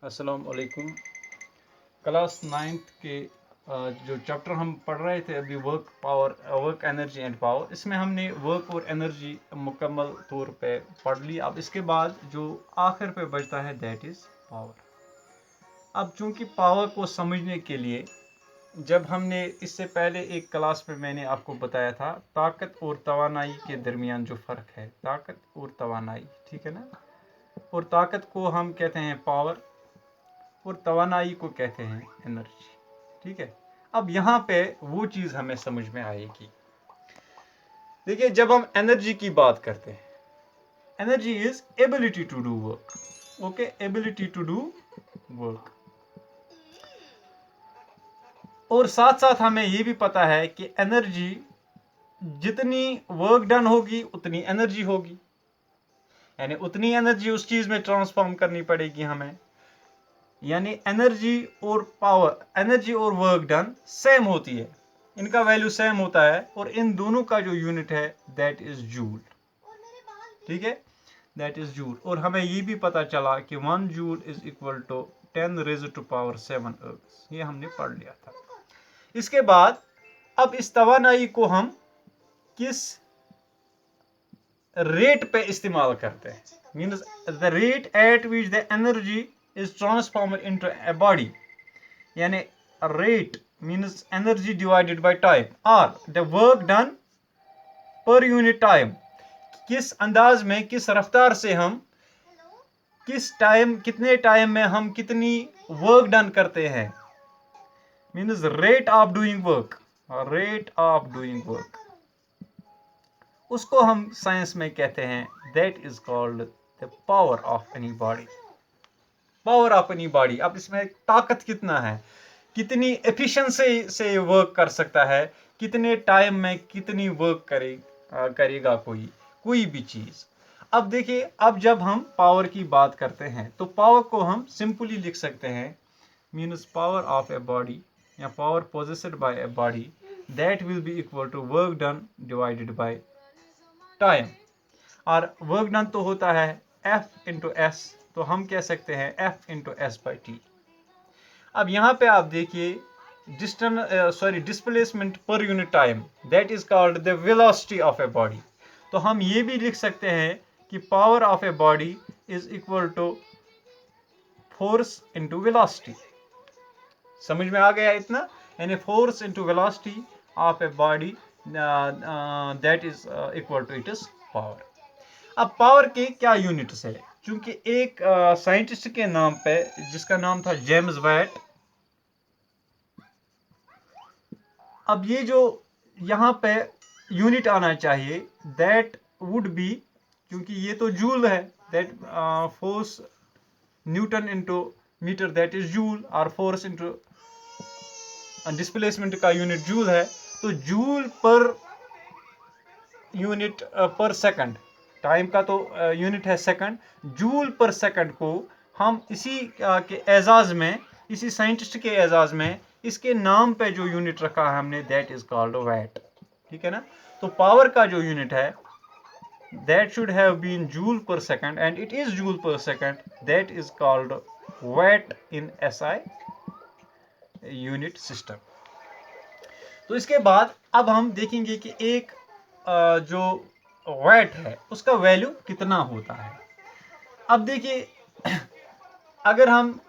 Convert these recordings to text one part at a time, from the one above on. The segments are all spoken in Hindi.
अस्सलाम वालेकुम। क्लास 9th के जो चैप्टर हम पढ़ रहे थे अभी वर्क एनर्जी एंड पावर, इसमें हमने वर्क और एनर्जी मुकम्मल तौर पे पढ़ ली। अब इसके बाद जो आखिर पे बचता है दैट इज़ पावर। अब चूंकि पावर को समझने के लिए जब हमने इससे पहले एक क्लास में मैंने आपको बताया था ताकत और तवानाई के दरमियान जो फ़र्क है, ताकत और तवानाई, ठीक है ना। और ताकत को हम कहते हैं पावर और तवानाई को कहते हैं एनर्जी, ठीक है। अब यहाँ पे वो चीज़ हमें समझ में आएगी। देखिए, जब हम एनर्जी की बात करते हैं, energy is ability to do work. Okay, ability to do work. और साथ साथ हमें ये भी पता है कि एनर्जी जितनी वर्क डन होगी उतनी एनर्जी होगी, यानी उतनी एनर्जी उस चीज़ में ट्रांसफॉर्म करनी पड़ेगी हमें। यानी एनर्जी और पावर, एनर्जी और वर्क डन सेम होती है, इनका वैल्यू सेम होता है। और इन दोनों का जो यूनिट है दैट इज जूल, ठीक है, दैट इज जूल। और हमें ये भी पता चला कि 1 joule is equal to 10 raise to power 7 erg. ये हमने पढ़ लिया था। इसके बाद अब इस तवानाई को हम किस रेट पे इस्तेमाल करते हैं, means the rate at which the energy is transformed into a body, यानी rate means energy divided by time, और the work done per unit time. किस अंदाज में, किस रफ्तार से हम किस टाइम, कितने टाइम में हम कितनी वर्क डन करते हैं, means rate of doing work, rate of doing work, उसको हम साइंस में कहते हैं that is called the power of any body, power of any body. अब इसमें ताकत कितना है, कितनी एफिशिएंसी से वर्क कर सकता है, कितने टाइम में कितनी वर्क करेगा कोई भी चीज़। अब देखिए, अब जब हम पावर की बात करते हैं तो पावर को हम सिंपली लिख सकते हैं, means power of a body या power possessed by a body that will be equal to work done divided by time. और वर्क डन तो होता है F इंटू एस, तो हम कह सकते हैं F into s by t. अब यहाँ पे आप देखिए, displacement per unit time that is called the velocity of a body. तो हम ये भी लिख सकते हैं कि power of a body is equal to force into velocity. समझ में आ गया इतना, यानी force into velocity of a body that is equal to it is power. अब पावर के क्या यूनिट्स है, क्योंकि एक साइंटिस्ट के नाम पे, जिसका नाम था जेम्स वैट, अब ये जो यहाँ पे यूनिट आना चाहिए दैट वुड बी, क्योंकि ये तो जूल है, that force newton into metre that is joule, और फोर्स इंटू डिस्प्लेसमेंट का यूनिट जूल है, तो जूल पर यूनिट पर सेकंड, टाइम का तो यूनिट है सेकंड, जूल पर सेकंड को हम इसी के एजाज में, इसी साइंटिस्ट के एजाज में इसके नाम पे जो यूनिट रखा है हमने दैट इज कॉल्ड वैट, ठीक है ना। तो पावर का जो यूनिट है that should have been joule per second and it is joule per second, that is called watt in SI unit system. तो इसके बाद अब हम देखेंगे कि एक जो वैट है उसका वैल्यू कितना होता है। अब देखिए, अगर हम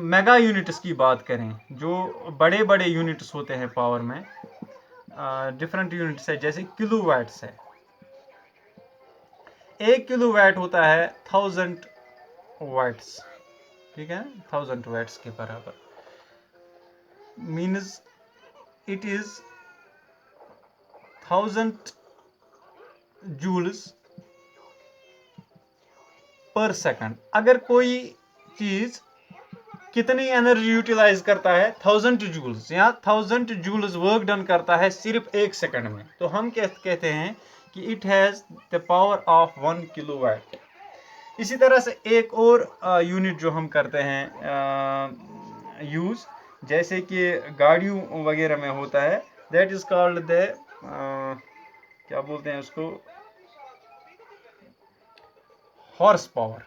मेगा यूनिट्स की बात करें, जो बड़े बड़े यूनिट्स होते हैं पावर में, डिफरेंट यूनिट्स है, जैसे किलो वैट्स है। 1 किलो वैट होता है 1000 वैट्स, ठीक है, 1000 वैट्स के बराबर, means it is 1000 joules per second. अगर कोई चीज कितनी एनर्जी यूटिलाइज करता है 1000 जूल्स, या 1000 जूल्स वर्क डन करता है सिर्फ 1 सेकंड में, तो हम कहते हैं कि it has the power of 1 kilo VAT. इसी तरह से एक और यूनिट जो हम करते हैं यूज, जैसे कि गाड़ियों वगैरह में होता है, दैट इज कॉल्ड द क्या बोलते हैं उसको, horse power,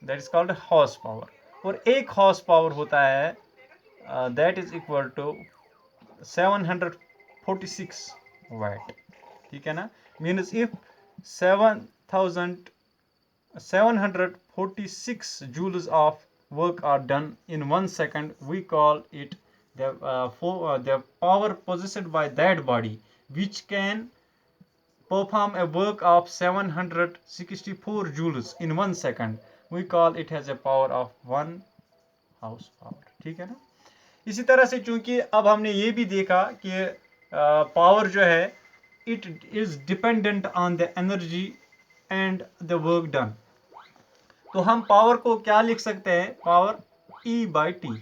that is called horse power, और 1 हॉर्स पावर होता है दैट इज इक्वल टू 746 वाट, ठीक है ना। Means if 7,746 joules of work are done in 1 second, we call it the power possessed by that body which can perform a work of 764 joules in 1 second, we call it as a power of 1 house power, ठीक है ना। इसी तरह से चूंकि अब हमने ये भी देखा कि पावर जो है it is dependent on the energy and the work done, तो हम पावर को क्या लिख सकते हैं, पावर E/T,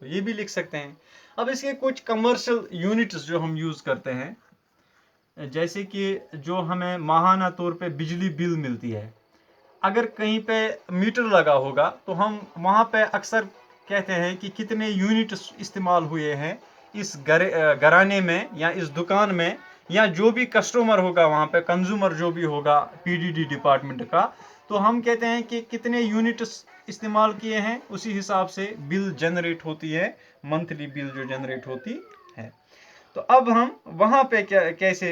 तो ये भी लिख सकते हैं। अब इसके कुछ कमर्शियल यूनिट्स जो हम यूज करते हैं, जैसे कि जो हमें माहाना तौर पे बिजली बिल मिलती है, अगर कहीं पे मीटर लगा होगा तो हम वहाँ पे अक्सर कहते हैं कि कितने यूनिट इस्तेमाल हुए हैं इस घराने में या इस दुकान में, या जो भी कस्टमर होगा वहाँ पे, कंज्यूमर जो भी होगा पीडीडी डिपार्टमेंट का, तो हम कहते हैं कि कितने यूनिट इस्तेमाल किए हैं, उसी हिसाब से बिल जनरेट होती है, मंथली बिल जो जनरेट होती है। तो अब हम वहाँ पे कैसे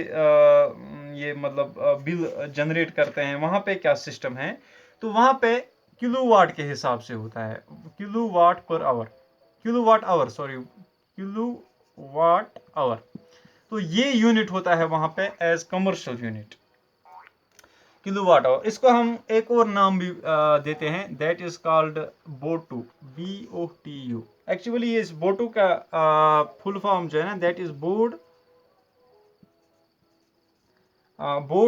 ये मतलब बिल जनरेट करते हैं, वहाँ पे क्या सिस्टम है, तो वहाँ पे किलोवाट के हिसाब से होता है, kilowatt per hour, kilowatt hour sorry kilowatt hour, तो ये यूनिट होता है वहाँ पे as commercial unit, kilowatt hour. इसको हम एक और नाम भी देते हैं, that is called BOTU, BOTU। Actually ये इस बोटू का फुल फॉर्म जो है ना, that is board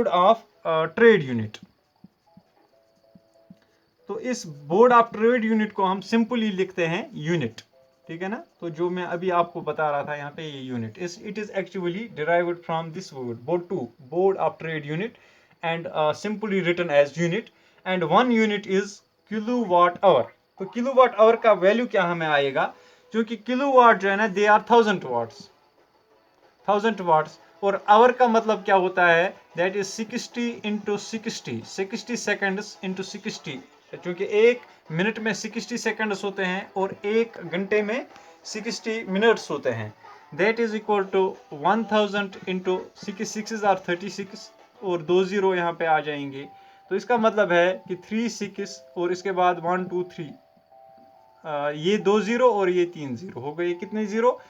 of trade unit. तो इस बोर्ड ऑफ ट्रेड यूनिट को हम सिंपली लिखते हैं यूनिट, ठीक है ना। तो जो मैं अभी आपको बता रहा था यहाँ पे, ये unit it is actually derived from this word BOTU, board of trade unit, and simply written as unit, and 1 unit is kilowatt hour. तो किलोवाट आवर का वैल्यू क्या हमें आएगा, क्योंकि किलोवाट जो है ना, दे आर 1000 वाट्स, 1000 वाट्स, और आवर का मतलब क्या होता है, that is 60 into 60 seconds into 60, क्योंकि 1 मिनट में 60 सेकेंड्स होते हैं और 1 घंटे में 60 मिनट्स होते हैं, that is equal to 1000 into 6 are 36, और 2 जीरो यहाँ पे आ जाएंगे, तो इसका मतलब है कि 3 6 और इसके बाद 1 2 3, ये 2 जीरो और ये 3 जीरो हो गए, कितने जीरो,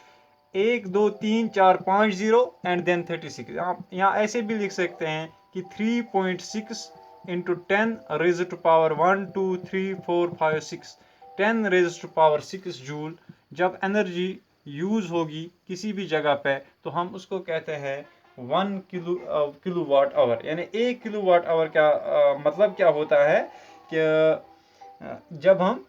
1 2 3 4 5 जीरो एंड देन 36। आप यहाँ ऐसे भी लिख सकते हैं कि 3.6 into 10 raise to power 1 2 3 4 5 6, 10 raise to पावर 6 जूल जब एनर्जी यूज होगी किसी भी जगह पे, तो हम उसको कहते हैं 1 किलोवाट आवर। यानी 1 किलोवाट आवर का मतलब क्या होता है कि जब हम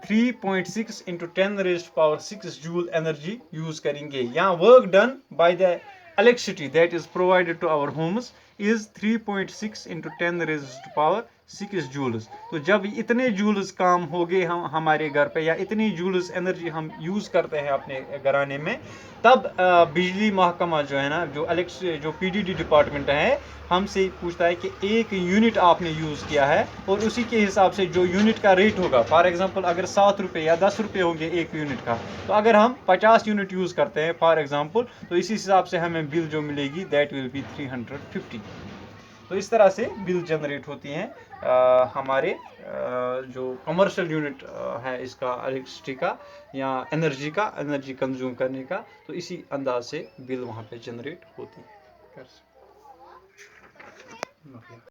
3.6 into 10 raised power 6 joule energy use करेंगे, या work done by the electricity that is provided to our homes is 3.6 into 10 raised power 6 joules. तो जब इतने जूल्स काम हो गए हम हमारे घर पे, या इतनी जूल्स एनर्जी हम यूज करते हैं अपने घराने में, तब बिजली महकमा जो है ना, जो पीडीडी डिपार्टमेंट है, हमसे पूछता है कि 1 यूनिट आपने यूज़ किया है, और उसी के हिसाब से जो यूनिट का रेट होगा, फॉर एग्जांपल अगर 7 रुपये या 10 रुपये होंगे 1 यूनिट का, तो अगर हम 50 यूनिट यूज़ करते हैं फॉर एग्जांपल, तो इसी हिसाब से हमें बिल जो मिलेगी दैट विल बी 350। तो इस तरह से बिल जनरेट होती हैं हमारे जो कमर्शियल यूनिट है इसका, इलेक्ट्रिसिटी का या एनर्जी कंज्यूम करने का, तो इसी अंदाज से बिल वहाँ पे जनरेट होती है।